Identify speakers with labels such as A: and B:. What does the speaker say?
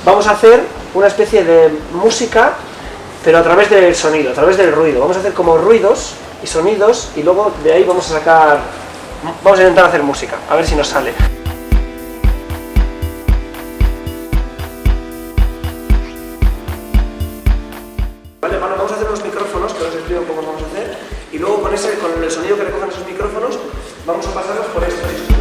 A: vamos a hacer una especie de música, pero a través del sonido, a través del ruido. Vamos a hacer como ruidos y sonidos y luego de ahí vamos a sacar, vamos a intentar hacer música, a ver si nos sale. Vale, bueno, vamos a hacer unos micrófonos, que os explico cómo vamos a hacer, y luego con el sonido que recogen esos micrófonos, vamos a pasarlos por estos.